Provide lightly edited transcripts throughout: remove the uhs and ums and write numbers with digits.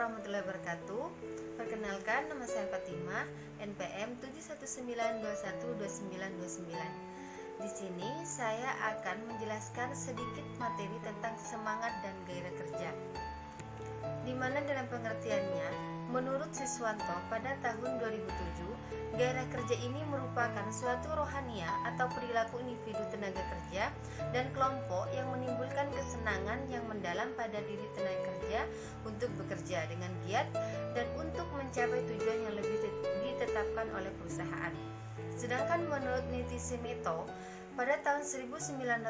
warahmatullahi wabarakatuh. Perkenalkan, nama saya Fatimah, NPM 719212929. Di sini saya akan menjelaskan sedikit materi tentang semangat dan gairah kerja. Di mana dalam pengertiannya, menurut Siswanto pada tahun 2007, gairah kerja ini merupakan suatu rohania atau perilaku individu tenaga kerja dan kelompok yang menimbulkan kesenangan yang mendalam pada diri tenaga kerja untuk bekerja dengan giat dan untuk mencapai tujuan yang lebih ditetapkan oleh perusahaan. Sedangkan menurut Nitisimito, pada tahun 1982,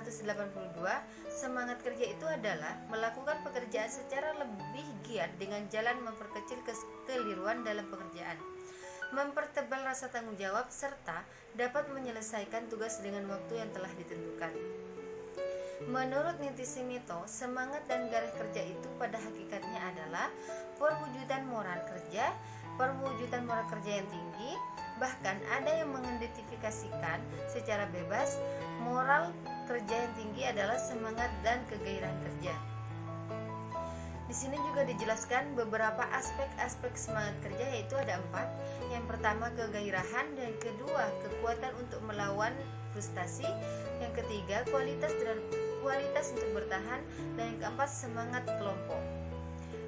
semangat kerja itu adalah melakukan pekerjaan secara lebih giat dengan jalan memperkecil kekeliruan dalam pekerjaan, mempertebal rasa tanggung jawab, serta dapat menyelesaikan tugas dengan waktu yang telah ditentukan. Menurut Nitisimito, semangat dan gairah kerja itu pada hakikatnya adalah perwujudan moral kerja yang tinggi. Bahkan ada yang mengidentifikasikan secara bebas moral kerja yang tinggi adalah semangat dan kegairahan kerja. Di sini juga dijelaskan beberapa aspek-aspek semangat kerja, yaitu ada 4. Yang pertama kegairahan, dan kedua kekuatan untuk melawan frustasi, yang ketiga kualitas untuk bertahan, dan yang keempat semangat kelompok.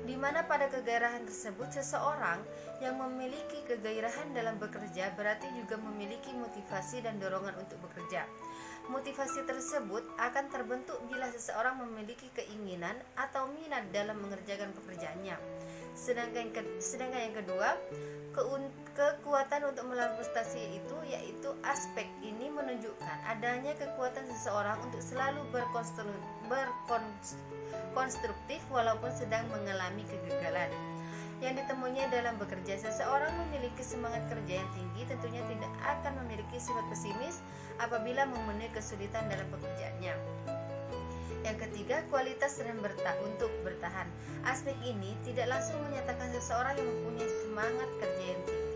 Di mana pada kegairahan tersebut seseorang yang memiliki kegairahan dalam bekerja berarti juga memiliki motivasi dan dorongan untuk bekerja. Motivasi tersebut akan terbentuk bila seseorang memiliki keinginan atau minat dalam mengerjakan pekerjaannya. Sedangkan yang kedua, kekuatan untuk melawan frustasi yaitu aspek ini menunjukkan adanya kekuatan seseorang untuk selalu berkonstruktif walaupun sedang mengalami kegagalan. Yang ditemuinya dalam bekerja, seseorang memiliki semangat kerja yang tinggi tentunya tidak akan memiliki sifat pesimis apabila memenuhi kesulitan dalam pekerjaannya. Yang ketiga, kualitas dan untuk bertahan. Aspek ini tidak langsung menyatakan seseorang yang mempunyai semangat kerja yang tinggi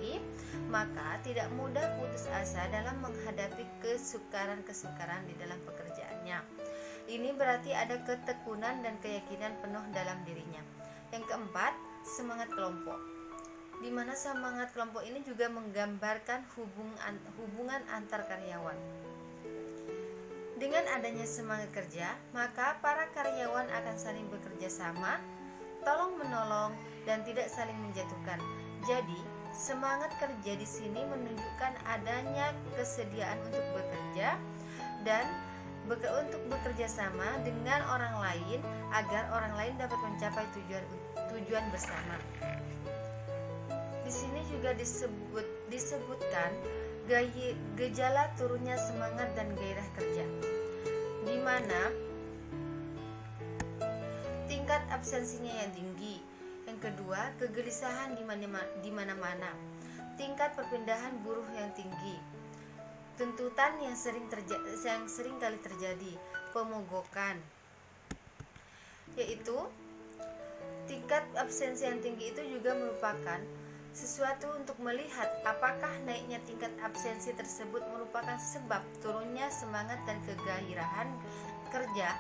maka tidak mudah putus asa dalam menghadapi kesukaran di dalam pekerjaannya. Ini berarti ada ketekunan dan keyakinan penuh dalam dirinya. Yang keempat, semangat kelompok. Di mana semangat kelompok ini juga menggambarkan hubungan antar karyawan. Dengan adanya semangat kerja, maka para karyawan akan saling bekerja sama, tolong-menolong, dan tidak saling menjatuhkan. Jadi, semangat kerja di sini menunjukkan adanya kesediaan untuk bekerja dan untuk bekerja sama dengan orang lain agar orang lain dapat mencapai tujuan bersama. Di sini juga disebutkan gejala turunnya semangat dan gairah kerja, di mana tingkat absensinya yang tinggi. Yang kedua, kegelisahan di mana-mana, tingkat perpindahan buruh yang tinggi, tuntutan yang sering kali terjadi, pemogokan, yaitu tingkat absensi yang tinggi itu juga merupakan sesuatu untuk melihat apakah naiknya tingkat absensi tersebut merupakan sebab turunnya semangat dan kegairahan kerja.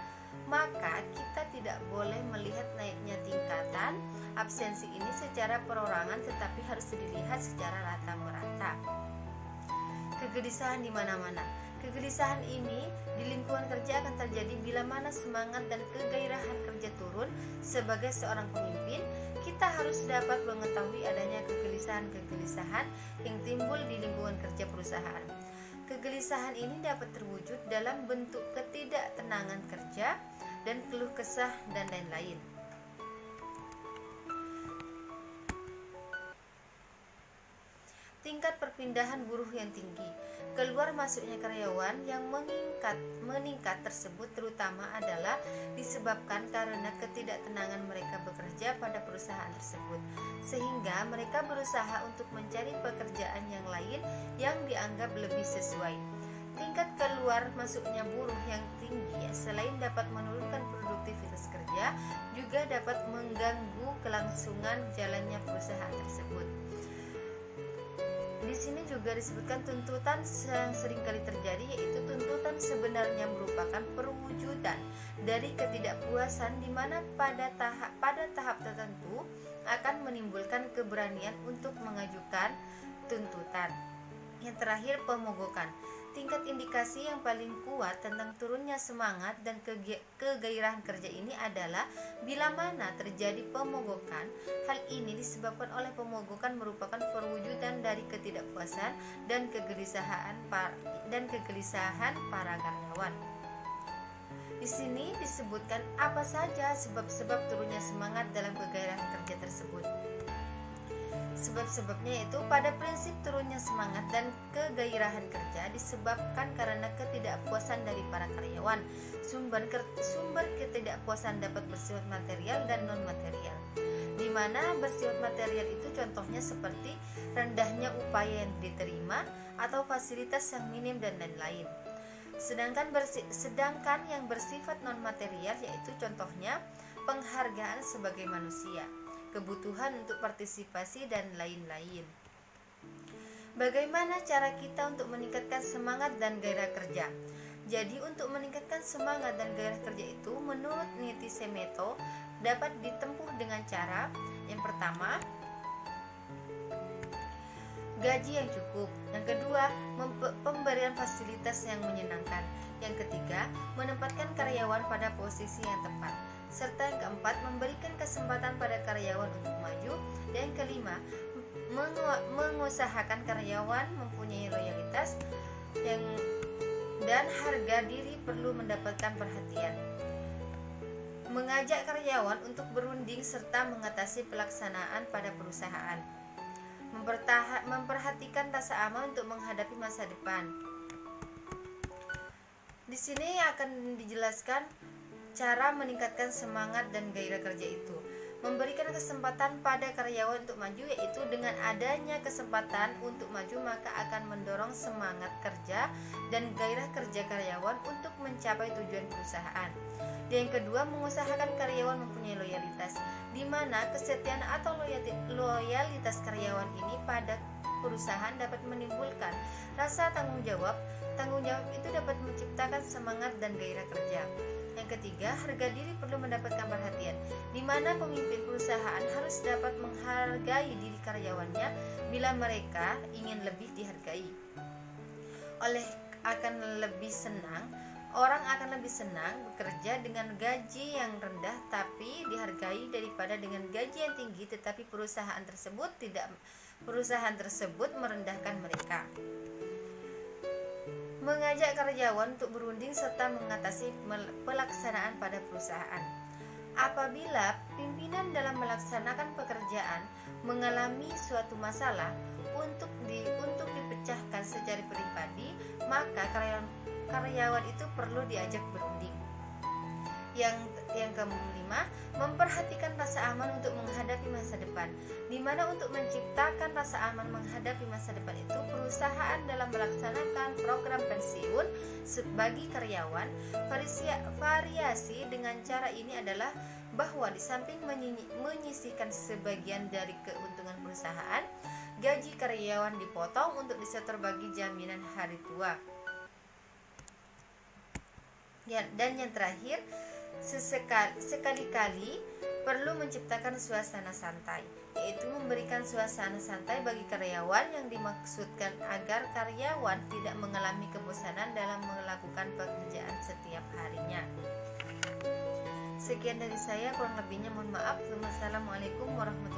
Maka kita tidak boleh melihat naiknya tingkatan absensi ini secara perorangan, tetapi harus dilihat secara rata-merata. Kegelisahan di mana-mana. Kegelisahan ini di lingkungan kerja akan terjadi bila mana semangat dan kegairahan kerja turun. Sebagai seorang pemimpin, kita harus dapat mengetahui adanya kegelisahan yang timbul di lingkungan kerja perusahaan. Kegelisahan ini dapat terwujud dalam bentuk ketidaktenangan kerja dan keluh kesah dan lain-lain. Tingkat perpindahan buruh yang tinggi. Keluar masuknya karyawan yang meningkat tersebut terutama adalah disebabkan karena ketidaktenangan mereka bekerja pada perusahaan tersebut, sehingga mereka berusaha untuk mencari pekerjaan yang lain yang dianggap lebih sesuai. Tingkat keluar masuknya buruh yang tinggi selain dapat menurunkan produktivitas kerja, juga dapat mengganggu kelangsungan jalannya perusahaan tersebut. Di Di sini juga disebutkan tuntutan yang seringkali terjadi, yaitu tuntutan sebenarnya merupakan perwujudan dari ketidakpuasan di mana pada tahap tertentu akan menimbulkan keberanian untuk mengajukan tuntutan. Yang terakhir, pemogokan. Tingkat indikasi yang paling kuat tentang turunnya semangat dan kegairahan kerja ini adalah bila mana terjadi pemogokan. Hal ini disebabkan oleh pemogokan merupakan perwujudan dari ketidakpuasan dan kegelisahan para karyawan. Di sini disebutkan apa saja sebab-sebab turunnya semangat dalam kegairahan kerja tersebut. Sebab-sebabnya itu pada prinsip turunnya semangat dan kegairahan kerja disebabkan karena ketidakpuasan dari para karyawan. Sumber ketidakpuasan dapat bersifat material dan non material, di mana bersifat material itu contohnya seperti rendahnya upaya yang diterima atau fasilitas yang minim dan lain-lain. Sedangkan yang bersifat non material yaitu contohnya penghargaan sebagai manusia, kebutuhan untuk partisipasi dan lain-lain. Bagaimana cara kita untuk meningkatkan semangat dan gairah kerja? Jadi untuk meningkatkan semangat dan gairah kerja itu menurut Niti Semeto dapat ditempuh dengan cara yang pertama, gaji yang cukup. Yang kedua, pemberian fasilitas yang menyenangkan. Yang ketiga, menempatkan karyawan pada posisi yang tepat. Serta yang keempat, memberikan kesempatan pada karyawan untuk maju. Dan yang kelima, mengusahakan karyawan mempunyai loyalitas dan harga diri perlu mendapatkan perhatian. Mengajak karyawan untuk berunding serta mengatasi pelaksanaan pada perusahaan. Memperhatikan rasa aman untuk menghadapi masa depan. Di sini akan dijelaskan cara meningkatkan semangat dan gairah kerja itu. Memberikan kesempatan pada karyawan untuk maju, yaitu dengan adanya kesempatan untuk maju maka akan mendorong semangat kerja dan gairah kerja karyawan untuk mencapai tujuan perusahaan. Dan yang kedua, mengusahakan karyawan mempunyai loyalitas, di mana kesetiaan atau loyalitas karyawan ini pada perusahaan dapat menimbulkan rasa tanggung jawab. Tanggung jawab itu dapat menciptakan semangat dan gairah kerja. Yang ketiga, harga diri perlu mendapatkan perhatian, di mana pemimpin perusahaan harus dapat menghargai diri karyawannya bila mereka ingin lebih dihargai. Orang akan lebih senang bekerja dengan gaji yang rendah tapi dihargai daripada dengan gaji yang tinggi tetapi perusahaan tersebut merendahkan mereka. Mengajak karyawan untuk berunding serta mengatasi pelaksanaan pada perusahaan. Apabila pimpinan dalam melaksanakan pekerjaan mengalami suatu masalah untuk dipecahkan secara pribadi, maka karyawan itu perlu diajak berunding. Yang kelima, memperhatikan rasa aman untuk menghadapi masa depan, di mana untuk menciptakan rasa aman menghadapi masa depan itu perusahaan dalam melaksanakan program pensiun bagi karyawan. Variasi dengan cara ini adalah bahwa di samping menyisihkan sebagian dari keuntungan perusahaan, gaji karyawan dipotong untuk disetor bagi jaminan hari tua. Dan yang terakhir, sekali-kali perlu menciptakan suasana santai, yaitu memberikan suasana santai bagi karyawan yang dimaksudkan agar karyawan tidak mengalami kebosanan dalam melakukan pekerjaan setiap harinya. Sekian dari saya, kurang lebihnya mohon maaf. Wassalamualaikum warahmatullahi wabarakatuh.